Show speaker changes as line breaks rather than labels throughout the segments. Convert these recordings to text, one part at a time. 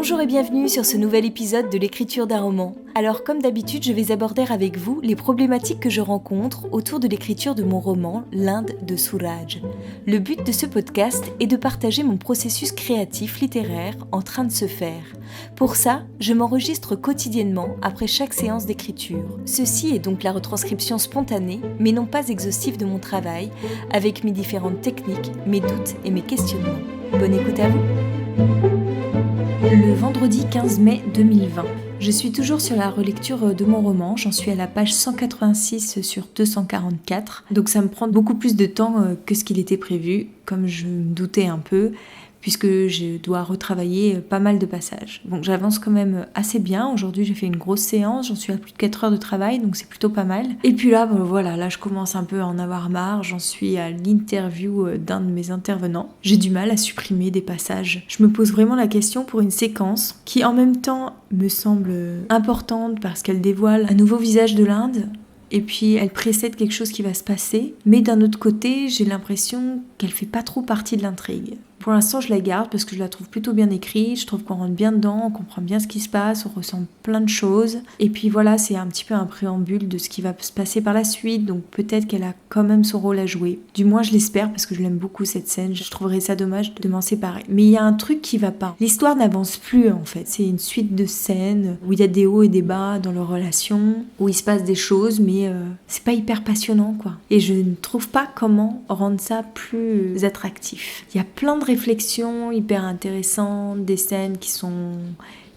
Bonjour et bienvenue sur ce nouvel épisode de l'écriture d'un roman. Alors comme d'habitude, je vais aborder avec vous les problématiques que je rencontre autour de l'écriture de mon roman L'Inde de Suraj. Le but de ce podcast est de partager mon processus créatif littéraire en train de se faire. Pour ça, je m'enregistre quotidiennement après chaque séance d'écriture. Ceci est donc la retranscription spontanée, mais non pas exhaustive de mon travail, avec mes différentes techniques, mes doutes et mes questionnements. Bonne écoute à vous! Le vendredi 15 mai 2020. Je suis toujours sur la relecture de mon roman, j'en suis à la page 186 sur 244, donc ça me prend beaucoup plus de temps que ce qu'il était prévu, comme je me doutais un peu, puisque je dois retravailler pas mal de passages. Donc j'avance quand même assez bien, aujourd'hui j'ai fait une grosse séance, j'en suis à plus de 4 heures de travail, donc c'est plutôt pas mal. Et puis là, là je commence un peu à en avoir marre, j'en suis à l'interview d'un de mes intervenants. J'ai du mal à supprimer des passages. Je me pose vraiment la question pour une séquence qui en même temps me semble importante parce qu'elle dévoile un nouveau visage de l'Inde, et puis elle précède quelque chose qui va se passer, mais d'un autre côté, j'ai l'impression qu'elle fait pas trop partie de l'intrigue. Pour l'instant, je la garde parce que je la trouve plutôt bien écrite, je trouve qu'on rentre bien dedans, on comprend bien ce qui se passe, on ressent plein de choses. Et puis voilà, c'est un petit peu un préambule de ce qui va se passer par la suite, donc peut-être qu'elle a quand même son rôle à jouer. Du moins, je l'espère parce que je l'aime beaucoup cette scène, je trouverais ça dommage de m'en séparer. Mais il y a un truc qui va pas. L'histoire n'avance plus en fait, c'est une suite de scènes où il y a des hauts et des bas dans leur relation, où il se passe des choses, mais c'est pas hyper passionnant quoi. Et je ne trouve pas comment rendre ça plus attractif. Il y a plein de réflexions hyper intéressantes, des scènes qui sont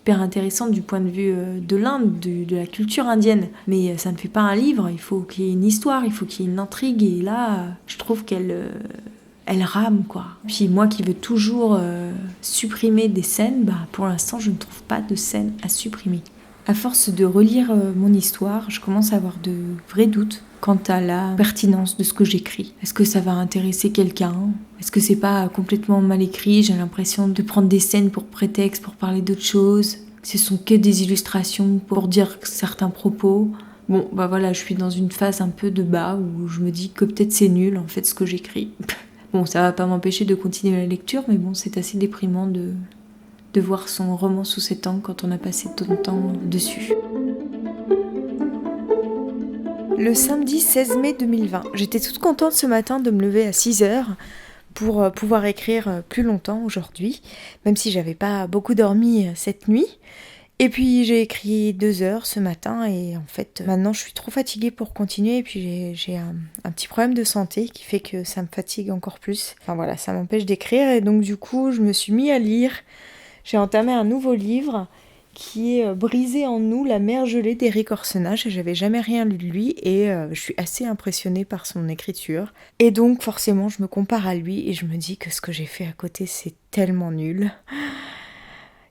hyper intéressantes du point de vue de l'Inde, de la culture indienne. Mais ça ne fait pas un livre, il faut qu'il y ait une histoire, il faut qu'il y ait une intrigue. Et là, je trouve qu'elle rame, quoi. Puis moi qui veux toujours supprimer des scènes, pour l'instant, je ne trouve pas de scènes à supprimer. À force de relire mon histoire, je commence à avoir de vrais doutes quant à la pertinence de ce que j'écris. Est-ce que ça va intéresser quelqu'un ? Est-ce que c'est pas complètement mal écrit ? J'ai l'impression de prendre des scènes pour prétexte, pour parler d'autres choses. Ce sont que des illustrations pour dire certains propos. Je suis dans une phase un peu de bas où je me dis que peut-être c'est nul en fait ce que j'écris. Ça va pas m'empêcher de continuer la lecture, mais c'est assez déprimant de voir son roman sous cet angle quand on a passé tant de temps dessus. Le samedi 16 mai 2020. J'étais toute contente ce matin de me lever à 6h pour pouvoir écrire plus longtemps aujourd'hui, même si j'avais pas beaucoup dormi cette nuit. Et puis j'ai écrit 2 heures ce matin et en fait maintenant je suis trop fatiguée pour continuer et puis j'ai un petit problème de santé qui fait que ça me fatigue encore plus. Ça m'empêche d'écrire et donc du coup je me suis mis à lire. J'ai entamé un nouveau livre qui est Briser en nous, la mer gelée d'Erik Orsenna. J'avais jamais rien lu de lui et je suis assez impressionnée par son écriture. Et donc forcément je me compare à lui et je me dis que ce que j'ai fait à côté c'est tellement nul.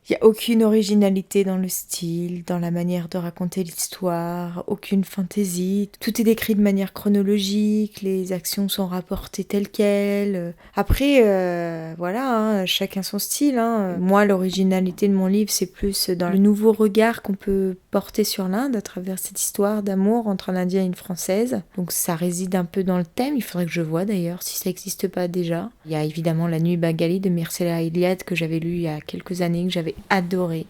Il n'y a aucune originalité dans le style, dans la manière de raconter l'histoire, aucune fantaisie. Tout est décrit de manière chronologique, les actions sont rapportées telles quelles. Après, chacun son style. Moi, l'originalité de mon livre, c'est plus dans le nouveau regard qu'on peut porter sur l'Inde à travers cette histoire d'amour entre un Indien et une Française. Donc ça réside un peu dans le thème, il faudrait que je voie d'ailleurs, si ça n'existe pas déjà. Il y a évidemment La Nuit Bengali de Mircea Eliade que j'avais lu il y a quelques années, que j'avais adoré.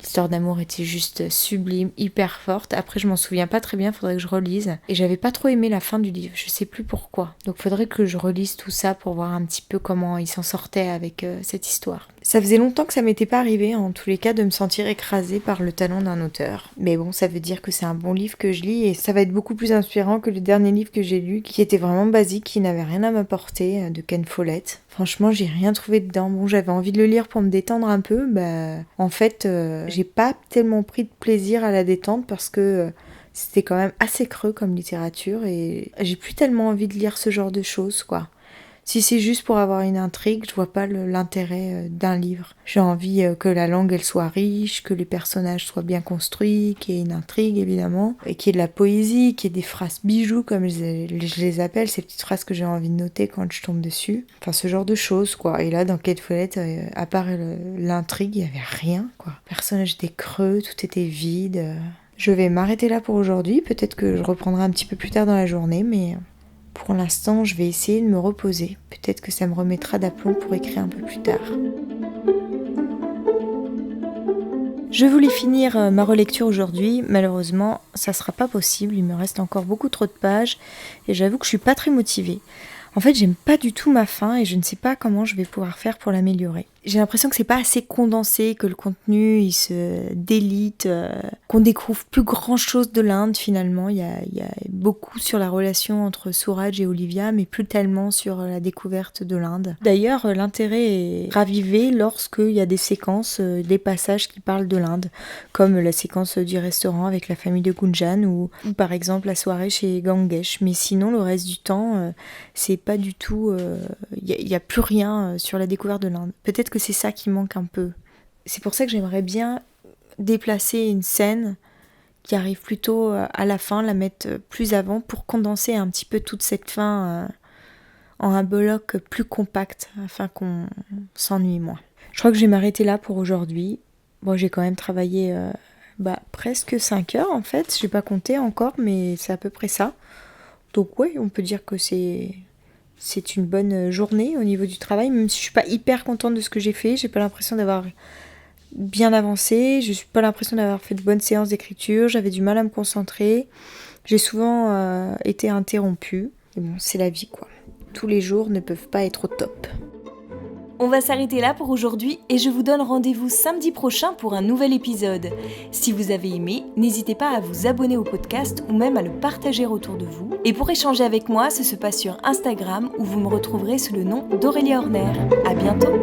L'histoire d'amour était juste sublime, hyper forte. Après, je m'en souviens pas très bien, faudrait que je relise. Et j'avais pas trop aimé la fin du livre, je sais plus pourquoi. Donc faudrait que je relise tout ça pour voir un petit peu comment il s'en sortait avec cette histoire. Ça faisait longtemps que ça m'était pas arrivé, en tous les cas, de me sentir écrasée par le talent d'un auteur. Mais ça veut dire que c'est un bon livre que je lis et ça va être beaucoup plus inspirant que le dernier livre que j'ai lu, qui était vraiment basique, qui n'avait rien à m'apporter, de Ken Follett. Franchement, j'ai rien trouvé dedans. J'avais envie de le lire pour me détendre un peu. En fait, j'ai pas tellement pris de plaisir à la détente parce que c'était quand même assez creux comme littérature et j'ai plus tellement envie de lire ce genre de choses, quoi. Si c'est juste pour avoir une intrigue, je vois pas l'intérêt d'un livre. J'ai envie que la langue elle soit riche, que les personnages soient bien construits, qu'il y ait une intrigue évidemment, et qu'il y ait de la poésie, qu'il y ait des phrases bijoux comme je les appelle, ces petites phrases que j'ai envie de noter quand je tombe dessus. Enfin ce genre de choses quoi. Et là dans Ken Follett, à part l'intrigue, il y avait rien quoi. Les personnages étaient creux, tout était vide. Je vais m'arrêter là pour aujourd'hui, peut-être que je reprendrai un petit peu plus tard dans la journée, mais pour l'instant, je vais essayer de me reposer. Peut-être que ça me remettra d'aplomb pour écrire un peu plus tard. Je voulais finir ma relecture aujourd'hui, malheureusement ça sera pas possible, il me reste encore beaucoup trop de pages et j'avoue que je suis pas très motivée. En fait, j'aime pas du tout ma fin et je ne sais pas comment je vais pouvoir faire pour l'améliorer. J'ai l'impression que c'est pas assez condensé, que le contenu il se délite, qu'on découvre plus grand chose de l'Inde finalement. Il y a beaucoup sur la relation entre Suraj et Olivia, mais plus tellement sur la découverte de l'Inde. D'ailleurs, l'intérêt est ravivé lorsqu'il y a des séquences, des passages qui parlent de l'Inde, comme la séquence du restaurant avec la famille de Gunjan ou par exemple la soirée chez Gangesh. Mais sinon, le reste du temps, c'est pas du tout. Il y a plus rien sur la découverte de l'Inde. Peut-être que c'est ça qui manque un peu. C'est pour ça que j'aimerais bien déplacer une scène qui arrive plutôt à la fin, la mettre plus avant pour condenser un petit peu toute cette fin en un bloc plus compact afin qu'on s'ennuie moins. Je crois que je vais m'arrêter là pour aujourd'hui. Bon, j'ai quand même travaillé presque 5 heures en fait. Je n'ai pas compté encore, mais c'est à peu près ça. Donc ouais, on peut dire que c'est une bonne journée au niveau du travail, même si je suis pas hyper contente de ce que j'ai fait. J'ai pas l'impression d'avoir bien avancé, je suis pas l'impression d'avoir fait de bonnes séances d'écriture, j'avais du mal à me concentrer, j'ai souvent été interrompue. Et bon, c'est la vie quoi. Tous les jours ne peuvent pas être au top.
On va s'arrêter là pour aujourd'hui et je vous donne rendez-vous samedi prochain pour un nouvel épisode. Si vous avez aimé, n'hésitez pas à vous abonner au podcast ou même à le partager autour de vous. Et pour échanger avec moi, ça se passe sur Instagram où vous me retrouverez sous le nom d'Aurélia Horner. À bientôt!